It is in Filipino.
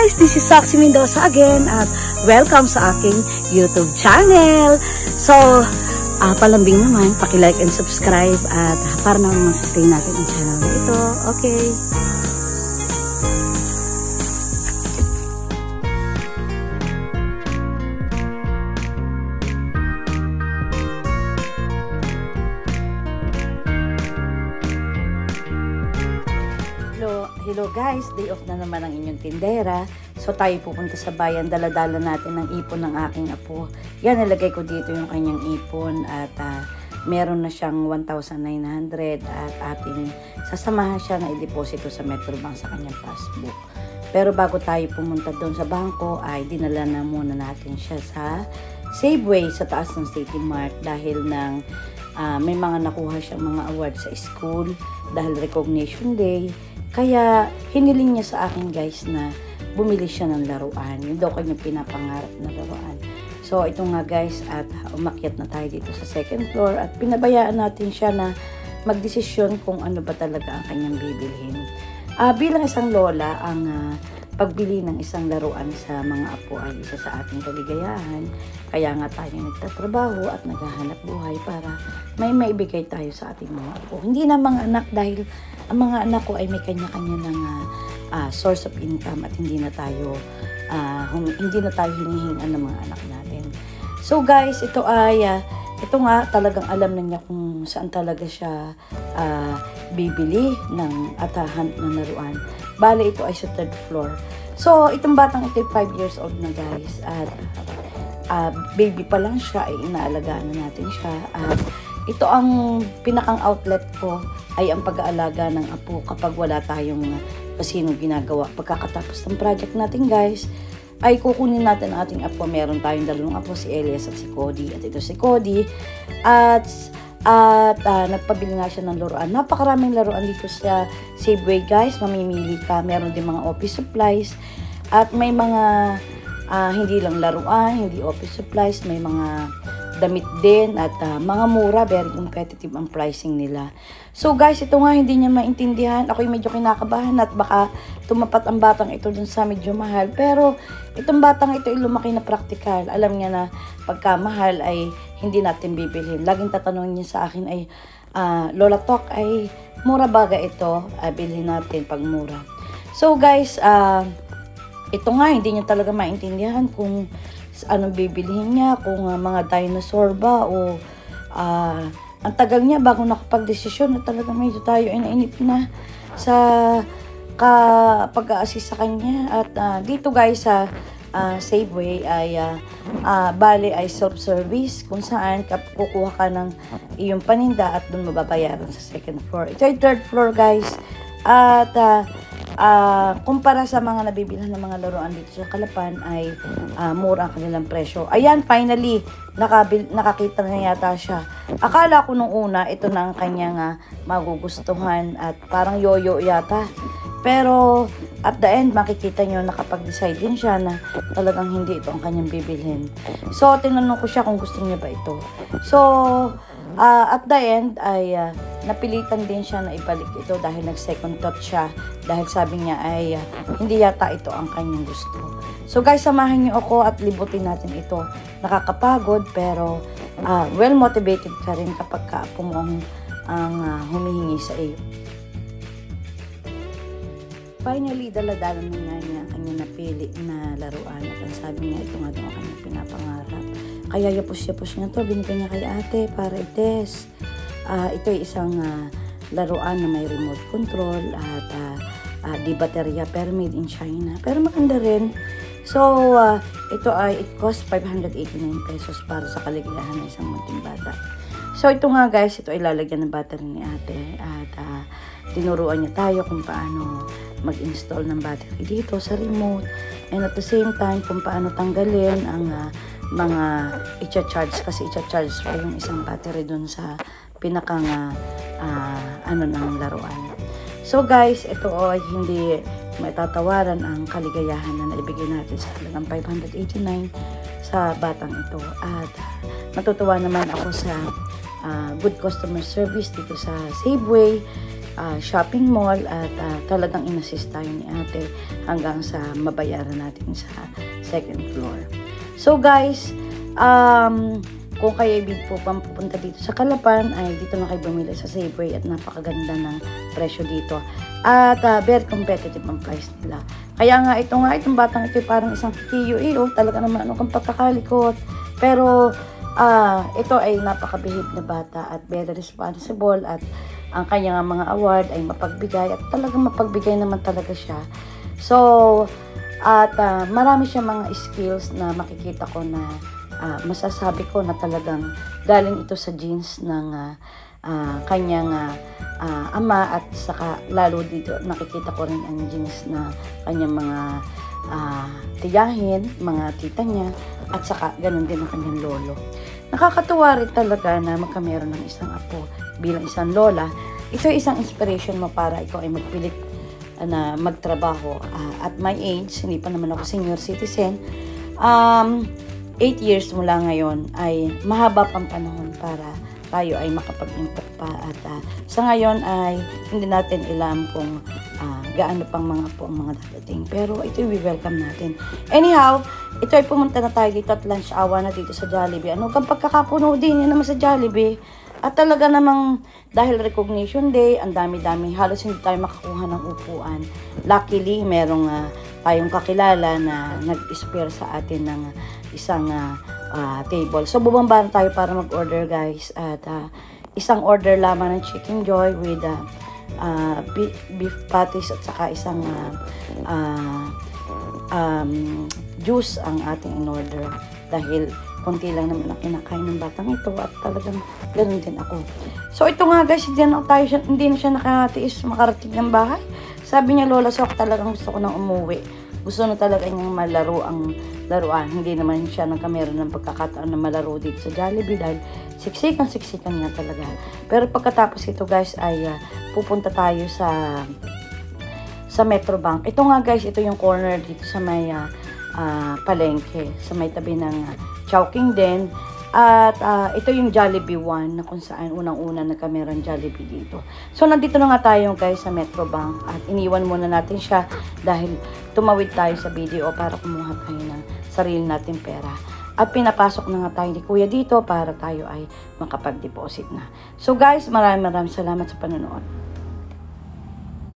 guys! This is Saxy Mendoza again at welcome sa aking YouTube channel. So, palambing naman, paki-like and subscribe at para naman sustain natin ang channel na ito. Okay. Hello guys, day off na naman ang inyong tindera. So tayo pupunta sa bayan, dala-dala natin ng ipon ng aking apo. Yan, nilagay ko dito yung kanyang ipon at meron na siyang 1,900 at ating sasamahan siya na i-deposito sa Metrobank sa kanyang passbook. Pero bago tayo pumunta doon sa bangko ay dinala na muna natin siya sa Safeway sa taas ng City Mart dahil may mga nakuha siyang mga award sa school dahil recognition day. Kaya hiniling niya sa akin guys na bumili siya ng laruan. Yun daw kanyang pinapangarap na laruan. So ito nga guys at umakyat na tayo dito sa second floor at pinabayaan natin siya na magdesisyon kung ano ba talaga ang kanyang bibilhin. Bilang isang lola, ang pagbili ng isang laruan sa mga apo ay isa sa ating kaligayahan. Kaya nga tayo nagtatrabaho at naghahanap buhay para may maibigay tayo sa ating mga apo. Hindi na mga anak dahil ang mga anak ko ay may kanya-kanya ng source of income at hindi na tayo hinihingan ng mga anak natin. So guys, ito nga talagang alam na niya kung saan talaga siya bibili ng atahan ng laruan. Bale, ito ay sa third floor. So, itong batang ito ay 5 years old na guys. At baby pa lang siya, ay inaalagaan na natin siya. At ito ang pinakang outlet ko ay ang pag-aalaga ng apo kapag wala tayong pasinong ginagawa. Pagkakatapos ng project natin guys, ay kukunin natin ang ating apo. Meron tayong dalawang apo, si Elias at si Cody. At ito si Cody. At nagpabili nga siya ng laruan. Napakaraming laruan dito sa Safeway guys. Mamimili ka. Meron din mga office supplies. At may mga hindi lang laruan, hindi office supplies. May mga damit din at mga mura. Very competitive ang pricing nila. So guys, ito nga hindi niya maintindihan. Ako'y medyo kinakabahan at baka tumapat ang batang ito dun sa medyo mahal. Pero itong batang ito ay lumaki na practical. Alam niya na pagka mahal ay hindi natin bibilhin. Laging tatanungin niya sa akin ay, Lola Tok, ay mura baga ito? Bilhin natin pag mura. So guys, ito nga hindi niya talaga maintindihan kung anong bibilhin niya, kung mga dinosaur ba o ang tagal niya bago nakapag-desisyon na talaga medyo tayo inainip na sa pag-a-assist sa kanya. At dito guys sa Safeway ay bale ay self-service kung saan kukuha ka ng iyong paninda at doon mababayaran sa second floor. Ito ay third floor guys. At kumpara sa mga nabibilhan ng mga laruan dito sa Calapan ay mura ang kanilang presyo. Ayan, finally nakakita na yata siya. Akala ko nung una ito na ang kanyang magugustuhan at parang yoyo yata. Pero at the end makikita nyo nakapag-decide din siya na talagang hindi ito ang kanyang bibilhin. So tinanong ko siya kung gusto niya ba ito. So at the end ay napilitan din siya na ibalik ito dahil nag-second thought siya dahil sabi niya ay hindi yata ito ang kanyang gusto. So guys, samahan niyo ako at libutin natin ito. Nakakapagod pero well motivated ka rin kapag kaapo mo ang humihingi sa iyo. Finally, dala-dala na nga niya ang kanyang napili na laruan at ang sabi niya ito nga daw ang kanyang pinapangarap. Kaya yapos-yapos niya to, binigay niya kay ate para i-test. Ito ay isang laruan na may remote control at di baterya pero made in China. Pero maganda rin. So, ito ay it cost 589 pesos para sa kaligayahan ng isang munting bata. So, ito nga guys, ito ay lalagyan ng battery ni ate at tinuruan niya tayo kung paano mag-install ng battery dito sa remote and at the same time kung paano tanggalin ang mga i-charge kasi i-charge pa yung isang battery dun sa pinakang ng laruan. So guys, ito ay hindi matatawaran ang kaligayahan na naibigay natin sa halagang 589 sa batang ito. At natutuwa naman ako sa good customer service dito sa Safeway shopping mall at talagang inassist tayo ni ate hanggang sa mabayaran natin sa second floor. So guys, kung kayo ibig po pupunta dito sa Calapan, ay dito na kayo bumili sa Safeway at napakaganda ng presyo dito. At very competitive ang price nila. Kaya nga itong batang ito parang isang kikiyo talaga naman kang pagkakalikot. Pero ito ay napakabihib na bata at very responsible at ang kanyang mga award ay mapagbigay at talagang mapagbigay naman talaga siya. So, at marami siya mga skills na makikita ko na masasabi ko na talagang galing ito sa genes ng kanyang ama at saka lalo dito nakikita ko rin ang genes na kanyang mga tiyahin, mga tita niya at saka ganun din ang kanyang lolo. Nakakatuwa rin talaga na magkameron ng isang apo bilang isang lola. Ito ay isang inspiration mo para ikaw ay magpilit na magtrabaho. At my age, hindi pa naman ako senior citizen, 8 years mula ngayon ay mahaba pang panahon para tayo ay makapag-impact pa at sa ngayon ay hindi natin alam kung gaano pang mga po ang mga dadating, pero ito we welcome natin. Anyhow, ito ay pumunta na tayo dito at lunch hour na dito sa Jollibee. Kang pagkakapuno din yan naman sa Jollibee at talaga namang dahil recognition day, ang dami-dami, halos hindi tayo makakuha ng upuan. Luckily, merong tayong kakilala na nag-spare sa atin ng isang table. So, bubamba na tayo para mag-order guys. At isang order lamang ng Chicken Joy with beef patties at saka isang juice ang ating in-order. Dahil konti lang naman ang kinakain ng batang ito at talagang ganoon din ako. So, ito nga guys, hindi na siya nakatiis makarating ng bahay. Sabi niya, Lola Sok, talagang gusto ko nang umuwi. Gusto na talaga niyang malaro ang laruan. Hindi naman siya nagkameron ng pagkakataon na malaro dito sa Jollibee dahil siksikan niya talaga. Pero pagkatapos ito guys ay pupunta tayo sa Metrobank. Ito nga guys, ito yung corner dito sa may palengke, sa may tabi ng Chowking din. At ito yung Jollibee 1 na kung saan unang-una nagkameron Jollibee dito. So, nandito na nga tayo guys sa Metrobank at iniwan muna natin siya dahil tumawid tayo sa video para kumuha tayo ng sarili natin pera. At pinapasok na nga tayo ni Kuya dito para tayo ay makapag-deposit na. So guys, maraming salamat sa panonood.